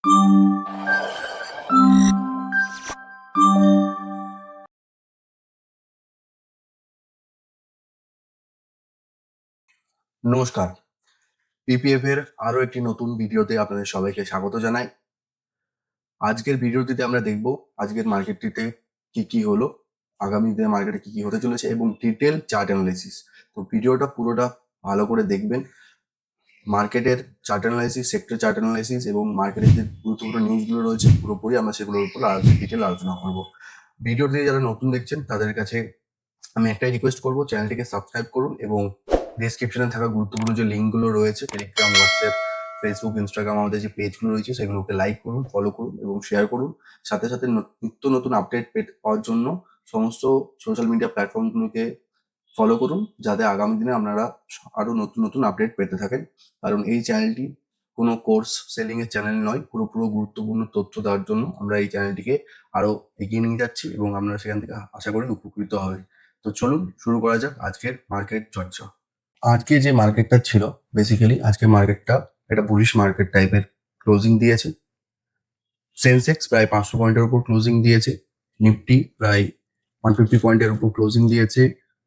নমস্কার, পিপিএফ এর আরো একটি নতুন ভিডিওতে আপনাদের সবাইকে স্বাগত জানাই। আজকের ভিডিওটিতে আমরা দেখব আজকের মার্কেটটিতে কি হলো, আগামী দিনে মার্কেটে কি হতে চলেছে এবং ডিটেল চার্ট অ্যানালাইসিস। তো ভিডিওটা পুরোটা ভালো করে দেখবেন। মার্কেটের chart analysis, sector chart analysis এবং মার্কেটের যে গুরুত্বপূর্ণ নিউজগুলো রয়েছে পুরোপুরি আমরা সেগুলোর উপর ডিটেল আলোচনা করব। ভিডিওটি যারা নতুন দেখছেন তাদের কাছে আমি একটাই রিকোয়েস্ট করবো, চ্যানেলটিকে সাবস্ক্রাইব করুন এবং ডেসক্রিপশনে থাকা গুরুত্বপূর্ণ যে লিঙ্কগুলো রয়েছে টেলিগ্রাম, হোয়াটসঅ্যাপ, ফেসবুক, ইনস্টাগ্রাম আমাদের যে পেজগুলো রয়েছে সেগুলোকে লাইক করুন, ফলো করুন এবং শেয়ার করুন। সাথে সাথে নিত্য নতুন আপডেট পাওয়ার জন্য সমস্ত সোশ্যাল মিডিয়া প্ল্যাটফর্মগুলোকে ফলো করুন, যাতে আগামী দিনে আপনারা আরো নতুন নতুন আপডেট পেতে থাকেন। কারণ এই চ্যানেলটি কোনো কোর্স সেলিং এর চ্যানেল নয়, পুরো গুরুত্বপূর্ণ তথ্য দেওয়ার জন্য আমরা এই চ্যানেলটিকে আরো এগিয়ে নিয়ে যাচ্ছি এবং আপনারা সেখান থেকে আশা করি উপকৃত হবেন। তো চলুন শুরু করা যাক আজকের মার্কেট চর্চা। আজকে যে মার্কেটটা ছিল, বেসিক্যালি আজকের মার্কেটটা একটা বুলিশ মার্কেট টাইপের ক্লোজিং দিয়েছে। সেন্সেক্স প্রায় 500 পয়েন্টের উপর ক্লোজিং দিয়েছে, নিফটি প্রায় 150 পয়েন্টের উপর ক্লোজিং দিয়েছে,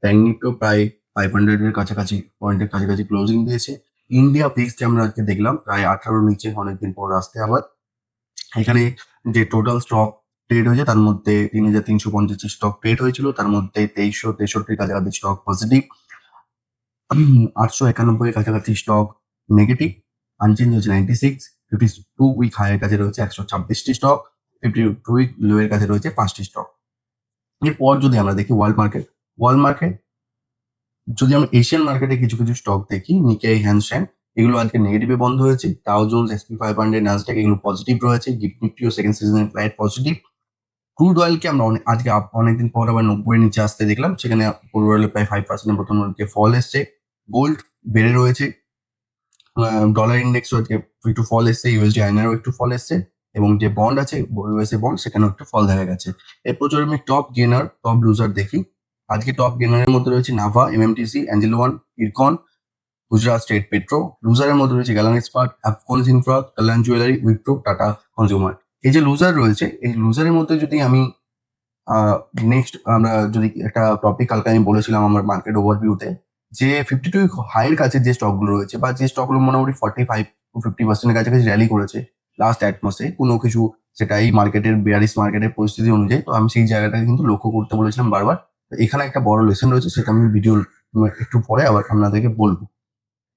ব্যাংক নিফটিও প্রায় 500 এর কাছাকাছি পয়েন্টের কাছাকাছি ক্লোজিং দিয়েছে। ইন্ডিয়া ফিক্স যে আমরা আজকে দেখলাম প্রায় 18 নিচে অনেকদিন পর আসতে আবার। এখানে যে টোটাল স্টক ট্রেড হয়েছে তার মধ্যে 3350 স্টক ট্রেড হয়েছিল, তার মধ্যে 2363 কাছাকাছি স্টক পজিটিভ, 891 কাছাকাছি স্টক নেগেটিভ, আনচেঞ্জ হচ্ছে 96, 52 উইক হাইয়ের কাছে রয়েছে 126টি স্টক, 52 উইক লো এর কাছে রয়েছে 5টি স্টক। এরপর যদি আমরা দেখি ওয়ার্ল্ড মার্কেট যদি আমরা এশিয়ান মার্কেটে কিছু স্টক দেখি, নিকেই, হ্যানসেন এগুলো আজকে নেগেটিভে বন্ধ হয়েছে। ডাও জোন্স, এসপি 500, নাসডাক এগুলো পজিটিভ রয়েছে। গিফট নিফটিও সেকেন্ড সিজনের ফ্লাইট পজিটিভ। ক্রুড অয়েলকে আমরা আজকে অনেকদিন পর আবার 90 নিচে আসতে দেখলাম, সেখানে ক্রুড অয়েলের প্রায় 5% এর মতন ফল এসছে। গোল্ড বেড়ে রয়েছে, ডলার ইন্ডেক্স আজকে একটু ফল এসছে, ইউএসডি আইনারও একটু ফল এসছে এবং যে বন্ড আছে ইউএসএ বন্ড সেখানেও একটু ফল দেখা গেছে। এরপর যদি আমি টপ গেনার টপ লুজার দেখি, আজকে টপ গেনারের মধ্যে রয়েছে Nava, MMTC, Angel one, IRCON, Gujarat state petro. লুজারের মধ্যে রয়েছে গ্যালান expert, Afcons infra, Kalyan jewellery, Wipro, Tata consumer. এই যে লুজার রয়েছে, এই লুজারের মধ্যে যদি আমি নেক্সট আমরা যদি একটা টপিক কালকে আমি বলেছিলাম আমার মার্কেট ওভারভিউতে, যে 52 হাইয়ের কাছে যে স্টকগুলো রয়েছে বা যে স্টকগুলো মোটামুটি 45 to 50% এর কাছাকাছি র্যালি করেছে লাস্ট এক মাসে কোনো কিছু, সেটা এই মার্কেটের বেয়ারিশ মার্কেটের পরিস্থিতি অনুযায়ী, তো আমি সেই জায়গাটাকে কিন্তু লক্ষ্য করতে বলেছিলাম বারবার। এখানে একটা বড় লেসন রয়েছে, সেটা আমি ভিডিও একটু পরে আবার আপনাদেরকে বলবো।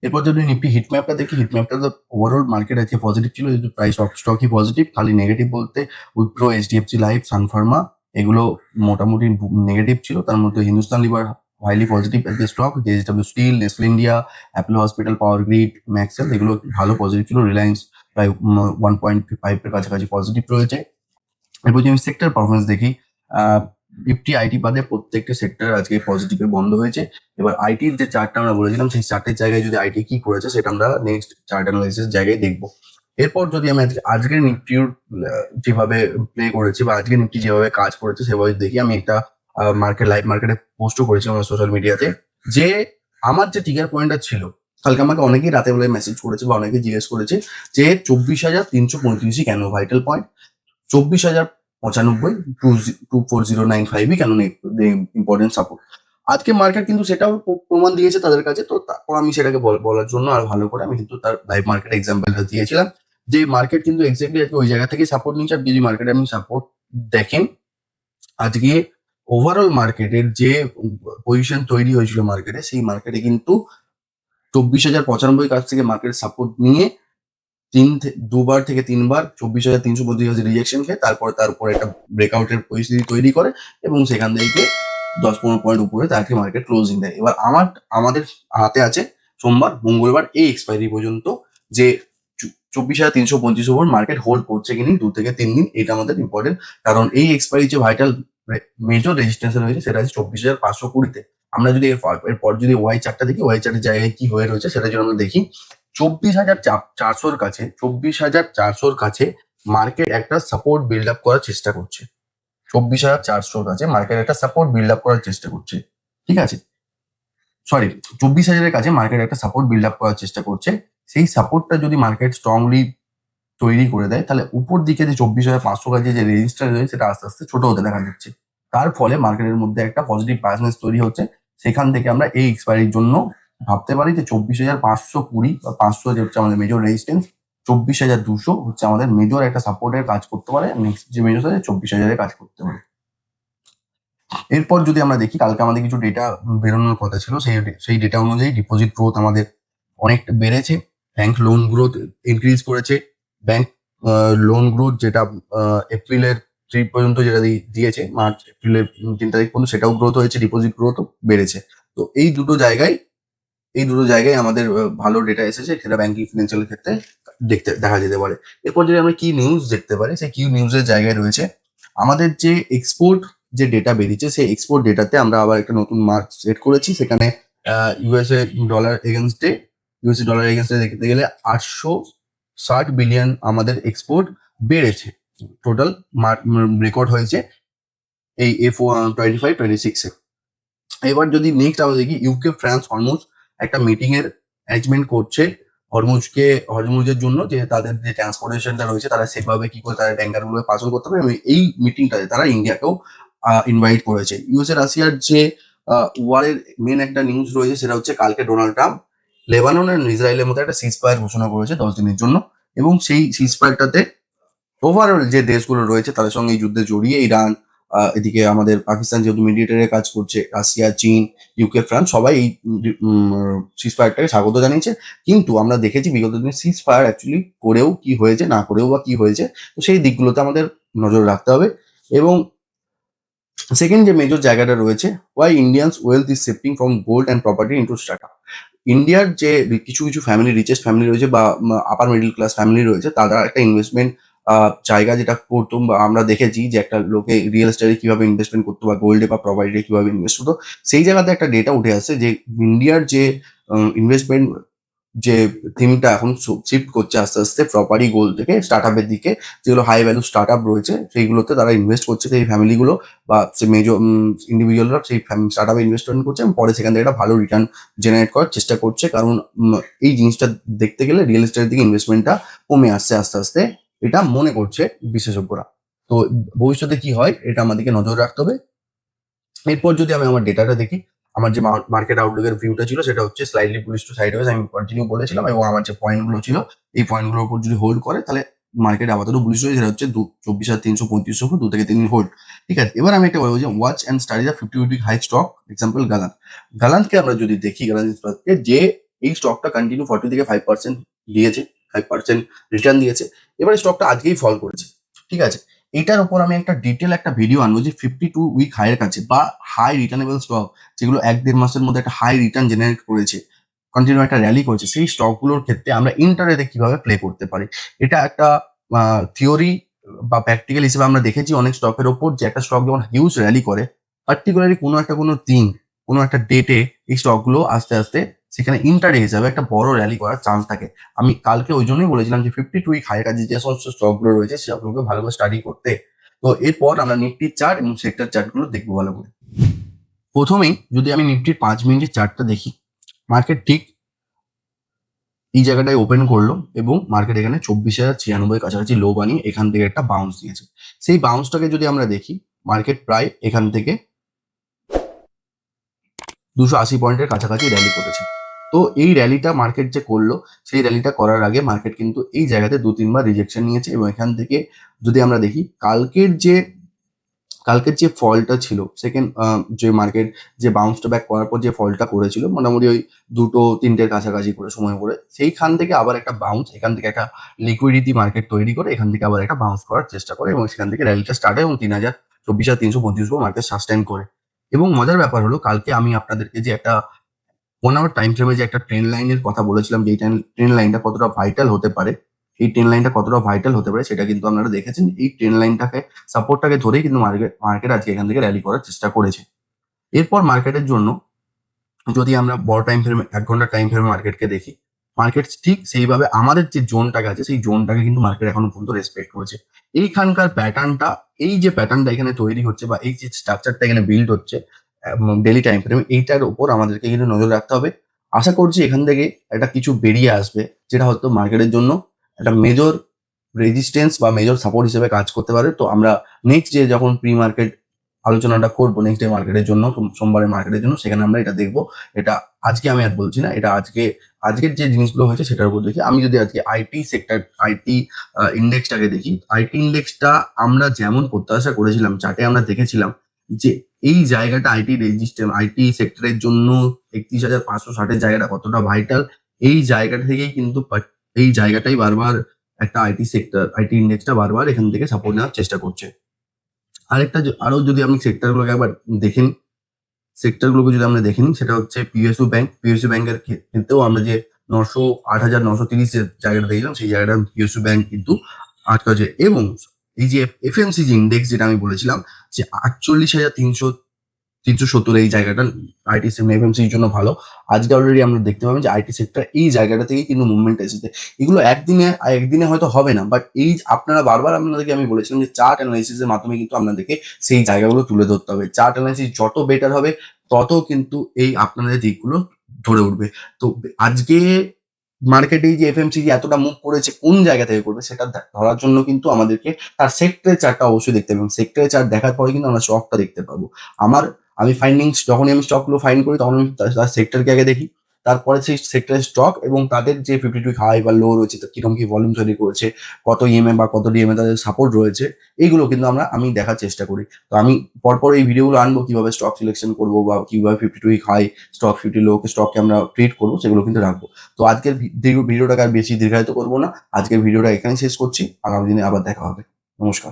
এরপর যদি নিফটি হিটম্যাপটা দেখি, হিটম্যাপটা তো ওভারঅল মার্কেট আজকে পজিটিভ ছিল, যেহেতু প্রায় সব স্টকই পজিটিভ, খালি নেগেটিভ বলতে উইপ্রো, এইচডিএফসি লাইফ, সানফার্মা এগুলো মোটামুটি নেগেটিভ ছিল। তার মধ্যে Hindustan lever highly positive as stock, JSW steel, Nestle India, Apollo hospital, power grid, ম্যাক্সেল এগুলো ভালো পজিটিভ ছিল। রিলায়েন্স প্রায় 1.5 এর কাছাকাছি পজিটিভ রয়েছে। এরপর যদি আমি সেক্টর পারফরমেন্স দেখি, নিফটি আইটি বাদে প্রত্যেকটা সেক্টর আজকে পজিটিভে বন্ধ হয়েছে। এবার আইটির যে চার্টটা আমরা বলেছিলাম সেই চার্টের জায়গায় যদি আইটি কি করেছে সেটা আমরা নেক্সট চার্ট অ্যানালাইসিস জায়গায় দেখবো। এরপর যদি আমি আজকের নিফটির যেভাবে প্লে করেছে বা আজকে নিফটি যেভাবে কাজ করেছে সেভাবে দেখি, আমি একটা লাইভ মার্কেটে পোস্টও করেছিলাম আমার সোশ্যাল মিডিয়াতে, যে আমার যে ট্রিগার পয়েন্টটা ছিল, কালকে আমাকে অনেকেই রাতে বেলায় মেসেজ করেছে বা অনেকে জিজ্ঞেস করেছে যে 24,335 কেন ভাইটাল পয়েন্ট, 24,095, 24,095 কেন ইম্পর্টেন্ট সাপোর্ট। আজকে মার্কেট কিন্তু সেটাও প্রমাণ দিয়েছে তাদের কাছে। তো তারপর আমি সেটাকে বলার জন্য আর ভালো করে আমি কিন্তু তার লাইভ মার্কেট এক্সাম্পলটা দিয়েছিলাম, যে মার্কেট কিন্তু এক্স্যাক্টলি আজকে ওই জায়গা থেকে সাপোর্ট নিচ্ছে। আর যদি মার্কেটে আপনি সাপোর্ট দেখেন, আজকে ওভারঅল মার্কেটের যে পজিশন তৈরি হয়েছিল মার্কেটে, সেই মার্কেটে কিন্তু 24,095 কাছ থেকে মার্কেট সাপোর্ট নিয়ে দুবার থেকে তিনবার 24,325 রিজেকশন খেয়ে তার উপর একটা ব্রেকআউটের পরিস্থিতি তৈরি করে এবং সেখান থেকে 10-15 পয়েন্ট উপরে তাকে মার্কেট ক্লোজিং দেয়। এবার আমাদের হাতে আছে সোমবার, মঙ্গলবার এই এক্সপায়ারি পর্যন্ত, যে 24,325 উপর মার্কেট হোল্ড করছে কিনা 2 থেকে 3 দিন, এটা আমাদের ইম্পর্টেন্ট। কারণ এই এক্সপায়ারি যে ভাইটাল মেজর রেজিস্ট্যান্স রয়েছে সেটা আছে 24,520-তে। আমরা যদি এরপর যদি ওয়াই চার্টটা দেখি, ওয়াই চার্টের জায়গায় কি হয়ে রয়েছে সেটা যদি আমরা দেখি, 24,400-র কাছে মার্কেট একটা সাপোর্ট বিল্ড আপ করার চেষ্টা করছে। 24,400-র কাছে মার্কেট একটা সাপোর্ট বিল্ড আপ করার চেষ্টা করছে, ঠিক আছে। সরি, 24,000-এর কাছে মার্কেট একটা সাপোর্ট বিল্ড আপ করার চেষ্টা করছে। সেই সাপোর্টটা যদি মার্কেট স্ট্রংলি তৈরি করে দেয়, তাহলে উপর দিকে যে 24,500 কাছে যে রেজিস্টার রয়েছে সেটা আস্তে আস্তে ছোট হতে দেখা যাচ্ছে। তার ফলে মার্কেটের মধ্যে একটা পজিটিভ বায়াসনেস তৈরি হচ্ছে। সেখান থেকে আমরা এই এক্সপায়ারির জন্য ভাবতে পারি যে 24,520 বা 500 যে হচ্ছে আমাদের মেজর রেজিস্ট্যান্স, 24,200 হচ্ছে আমাদের মেজর একটা সাপোর্টের কাজ করতে পারে। নেক্সট যে মেজর আছে 24,000 এর কাজ করতে পারে। এরপর যদি আমরা দেখি, কালকে আমাদের কিছু ডেটা বেরোনোর কথা ছিল, সেই ডেটা অনুযায়ী ডিপোজিট গ্রোথ আমাদের অনেকটা বেড়েছে। ব্যাংক লোন গ্রোথ ইনক্রিজ করেছে। ব্যাংক লোন গ্রোথ যেটা এপ্রিলের 3 পর্যন্ত যেটা দিয়েছে, মার্চ এপ্রিলের 3 তারিখ পর্যন্ত সেটাও গ্রোথ হয়েছে, ডিপোজিট গ্রোথও বেড়েছে। তো এই দুটো জায়গায় আমাদের ভালো ডেটা এসেছে, সেটা ব্যাংকিং ফিনান্সিয়াল ক্ষেত্রে দেখা যেতে পারে। এরপর যদি আমরা কি নিউজ দেখতে পারি, সেই কি নিউজের জায়গায় রয়েছে আমাদের যে এক্সপোর্ট যে ডেটা বেরিয়েছে, সেই এক্সপোর্ট ডেটাতে আমরা আবার একটা নতুন মার্ক সেট করেছি। সেখানে ইউএসএ ডলার এগেনস্টে দেখতে গেলে 860 বিলিয়ন আমাদের এক্সপোর্ট বেড়েছে। টোটাল রেকর্ড হয়েছে এই F25-26-এ। এবার যদি নেক্সট আমরা দেখি, ইউকে ফ্রান্স হরমুজ একটা মিটিং এর অ্যারেঞ্জমেন্ট করছে হরমুজের জন্য, যে তাদের যে ট্রান্সপোর্টেশনটা রয়েছে তারা সেভাবে কি করে তারা ট্যাঙ্কার গুলো পাসল করতে পারে, এবং এই মিটিংটাতে তারা ইন্ডিয়াকেও ইনভাইট করেছে। ইউএসএ রাশিয়ার যে ওয়ারের মেন একটা নিউজ রয়েছে, সেটা হচ্ছে কালকে ডোনাল্ড ট্রাম্প লেবানন আর ইসরায়েলের মধ্যে একটা সিজফায়ার ঘোষণা করেছে 10 দিনের জন্য, এবং সেই সিজফায়ারটাতে ওভারঅল যে দেশগুলো রয়েছে তাদের সঙ্গে এই যুদ্ধে জড়িয়ে, ইরান, এদিকে আমাদের পাকিস্তান যেহেতু মিডিয়েটরের কাজ করছে, রাশিয়া, চীন, ইউকে, ফ্রান্স সবাই এই সিজফায়ারটাকে স্বাগত জানিয়েছে। কিন্তু আমরা দেখেছি বিগত দিনে সিজফায়ার অ্যাকচুয়ালি করেও কি হয়েছে, না করেও বা কি হয়েছে, তো সেই দিকগুলোতে আমাদের নজর রাখতে হবে। এবং সেকেন্ড যে মেজর জায়গাটা রয়েছে, why Indians wealth is shifting from gold and property into startup. ইন্ডিয়ার যে কিছু কিছু ফ্যামিলি, রিচেস্ট ফ্যামিলি রয়েছে বা আপার মিডল ক্লাস ফ্যামিলি রয়েছে, তারা একটা ইনভেস্টমেন্ট জায়গা যেটা করতো, বা আমরা দেখেছি যে একটা লোকে রিয়েল এস্টেটে কিভাবে ইনভেস্টমেন্ট করতো বা গোল্ডে বা প্রপার্টিতে কিভাবে ইনভেস্ট করতো, সেই জায়গাতে একটা ডেটা উঠে আসছে যে ইন্ডিয়ার যে ইনভেস্টমেন্ট যে থিমটা এখন শিফট করছে আস্তে আস্তে প্রপার্টি গোল্ড থেকে স্টার্টআপের দিকে, যেগুলো হাই ভ্যালু স্টার্টআপ রয়েছে সেইগুলোতে তারা ইনভেস্ট করছে, সেই ফ্যামিলিগুলো বা সে মেজর ইন্ডিভিজুয়ালরা সেই স্টার্টআপে ইনভেস্টমেন্ট করছে, এবং পরে সেখান থেকে একটা ভালো রিটার্ন জেনারেট করার চেষ্টা করছে। কারণ এই জিনিসটা দেখতে গেলে রিয়েল এস্টেটের দিকে ইনভেস্টমেন্টটা কমে আসছে আস্তে আস্তে, এটা মনে করছে বিশেষজ্ঞরা। তো ভবিষ্যতে কি হয় এটা আমাদেরকে নজর রাখতে হবে। এরপর যদি আমি আমার ডেটাটা দেখি, আমার যে মার্কেট আউটলুকের ভিউটা ছিল সেটা হচ্ছে স্লাইটলি বুলিশ টু সাইডওয়েজ, আমি কন্টিনিউ বলেছিলাম, এবং আমার যে পয়েন্টগুলো ছিল এই পয়েন্টগুলোর উপর যদি হোল্ড করে তাহলে মার্কেট আপাতত বুলিশ রয়েছে, সেটা হচ্ছে 24,335 উপর 2 থেকে 3 দিন হোল্ড। ঠিক আছে, এবার আমি একটা বলবো যে watch and study the 50 week high stock, example গালান্তকে আমরা যদি দেখি, গালান্ত ইস্পাতকে, যে এই স্টকটা কন্টিনিউ 40 থেকে 5% দিয়েছে, 5% রিটার্ন দিয়েছে। এবার স্টকটা আজকেই ফল করেছে। ঠিক আছে, এটার উপর আমি একটা ডিটেল একটা ভিডিও আনবো যে 52 উইক হাইয়ের কাছে বা হাই রিটার্নেবল স্টক, যেগুলো 1-1.5 মাসের মধ্যে একটা হাই রিটার্ন জেনারেট করেছে, কন্টিনিউ একটা র্যালি করেছে, সেই স্টকগুলোর ক্ষেত্রে আমরা ইন্টারডেতে কিভাবে প্লে করতে পারি। এটা একটা থিওরি বা প্র্যাকটিক্যাল হিসেবে আমরা দেখেছি অনেক স্টকের ওপর, যে একটা স্টক যখন হিউজ র্যালি করে, পার্টিকুলারলি কোনো দিন কোনো একটা ডেটে এই স্টকগুলো আস্তে আস্তে সেখানে ইন্টারডে হিসাবে একটা বড় র্যালি করার চান্স থাকে। আমি কালকে ওই জন্যই বলেছিলাম যে 52 উইক হাইয়ের কাছে যে সমস্ত স্টকগুলো রয়েছে সেগুলোকে ভালো করে স্টাডি করতে। তো এরপর আমরা নিফটির চার্ট এবং সেক্টর চার্টগুলো দেখবো ভালো করে। প্রথমেই যদি আমি নিফটির 5 মিনিটের চার্টটা দেখি, মার্কেট ঠিক এই জায়গাটায় ওপেন করলো, এবং মার্কেট এখানে 24,096 কাছাকাছি লো বানিয়ে এখান থেকে একটা বাউন্স দিয়েছে। সেই বাউন্সটাকে যদি আমরা দেখি, মার্কেট প্রায় এখান থেকে 280 পয়েন্টের কাছাকাছি র্যালি করেছে। তো এই র্যালিটা মার্কেট যে করলো, সেই র্যালিটা করার আগে মার্কেট কিন্তু এই জায়গাতে 2-3 বার রিজেকশন নিয়েছে, এবং এখান থেকে যদি আমরা দেখি কালকের যে ফলটা ছিল, সেকেন্ড যে মার্কেট যে বাউন্সটা ব্যাক করার পর যে ফলটা করেছিল মোটামুটি ওই 2-3টের কাছাকাছি করে সময় করে, সেইখান থেকে আবার একটা বাউন্স, এখান থেকে একটা লিকুইডিটি মার্কেট তৈরি করে এখান থেকে আবার একটা বাউন্স করার চেষ্টা করে, এবং সেখান থেকে র্যালিটা স্টার্ট হয় এবং 24,335 মার্কেট সাস্টেন করে। এবং মজার ব্যাপার হলো, কালকে আমি আপনাদেরকে যে একটা 1 আওয়ার টাইম ফ্রেমে যে একটা ট্রেন্ড লাইনের কথা বলেছিলাম, যে এই ট্রেন্ড লাইনটা কতটা ভাইটাল হতে পারে, সেটা কিন্তু আপনারা দেখেছেন। এই ট্রেন্ড লাইনটাকে, সাপোর্টটাকে ধরেই কিন্তু মার্কেট আজকে এখান থেকে র্যালি করার চেষ্টা করেছে। এরপর মার্কেটের জন্য যদি আমরা বড় টাইম ফ্রেমে 1 ঘন্টার টাইম ফ্রেমে মার্কেটকে দেখি, মার্কেট ঠিক সেইভাবে আমাদের যে জোনটাকে আছে সেই জোনটাকে কিন্তু মার্কেট এখনো পর্যন্ত রেসপেক্ট করেছে। এইখানকার প্যাটার্নটা, এই যে প্যাটার্নটা এখানে তৈরি হচ্ছে বা এই যে স্ট্রাকচারটা এখানে বিল্ড হচ্ছে ডেইলি টাইম ফ্রেমে, এইটার উপর আমাদেরকে কিন্তু নজর রাখতে হবে। আশা করছি এখান থেকে একটা কিছু বেরিয়ে আসবে, যেটা হয়তো মার্কেটের জন্য একটা মেজর রেজিস্ট্যান্স বা মেজর সাপোর্ট হিসেবে কাজ করতে পারে। তো আমরা নেক্সট ডে যখন প্রি মার্কেট আলোচনাটা করবো নেক্সট ডে মার্কেটের জন্য, সোমবারের মার্কেটের জন্য, সেখানে আমরা এটা দেখবো। এটা আজকে আমি আর বলছি না, এটা আজকের যে জিনিসগুলো হয়েছে সেটার উপর দেখি। আমি যদি আজকে আইটি সেক্টর, আইটি ইন্ডেক্সটাকে দেখি, আইটি ইন্ডেক্সটা আমরা যেমন প্রত্যাশা করেছিলাম, চার্টে আমরা দেখেছিলাম যে এই জায়গাটা আইটি সেক্টরের জন্য 31,560-এর জায়গাটা কতটা ভাইটাল, এই জায়গাটা থেকেই কিন্তু এই জায়গাটাই বারবার একটা আইটি সেক্টর, আইটি ইন্ডেক্সটা বারবার এখান থেকে সাপোর্ট নেওয়ার চেষ্টা করছে। আরো যদি আপনি সেক্টরগুলোকে একবার দেখেন, সেক্টরগুলোকে যদি আমরা দেখেন, সেটা হচ্ছে পিএসইউ ব্যাংকের ক্ষেত্রেও আমরা যে 8,930 যে জায়গাটা দেখলাম, সেই জায়গাটা পিএসইউ ব্যাংক কিন্তু আটকাছে। এবং এই যে এফএমসিজি ইন্ডেক্স যেটা আমি বলেছিলাম যে 48,370, এই জায়গাটা আইটি এফএমসির জন্য ভালো। আজকে অলরেডি আমরা দেখতে পাবেন যে আইটি সেক্টর এই জায়গাটা থেকেই কিন্তু মুভমেন্ট এসেছে। এগুলো একদিনে হয়তো হবে না, বাট এই আপনারা বারবার আপনাদেরকে আমি বলেছিলাম যে চার্ট অ্যানালাইসিস এর মাধ্যমে কিন্তু আপনাদেরকে সেই জায়গাগুলো তুলে ধরতে হবে। চার্ট অ্যানালাইসিস যত বেটার হবে তত কিন্তু এই আপনাদের দিকগুলো ধরে উঠবে। তো আজকে মার্কেটে যে এফএমসিজি এতটা মুভ করেছে, কোন জায়গা থেকে করবে সেটা ধরার জন্য কিন্তু আমাদেরকে তার সেক্টরের চার্টটা অবশ্যই দেখতে হবে, এবং সেক্টরের চার্ট দেখার পরে কিন্তু আমরা স্টকটা দেখতে পাবো। আমি যখনই আমি স্টকগুলো ফাইন্ড করি, তখন আমি তার সেক্টরকে আগে দেখি, তারপরে সেই সেক্টরের স্টক এবং তাদের যে 52 হাই বা লো রয়েছে, কিরকম কি ভলিউম তৈরি করেছে, কত ইএমএ বা কত ডিএমএ তাদের সাপোর্ট রয়েছে, এইগুলো কিন্তু আমি দেখার চেষ্টা করি। তো আমি পরপর এই ভিডিওগুলো আনবো, কিভাবে স্টক সিলেকশন করবো বা কিভাবে 52 হাই স্টক, 50 লো স্টককে আমরা ট্রেড করবো, সেগুলো কিন্তু রাখবো। তো আজকের ভিডিওটাকে আর বেশি দীর্ঘায়িত করবো না, আজকের ভিডিওটা এখানে শেষ করছি। আগামী দিনে আবার দেখা হবে। নমস্কার।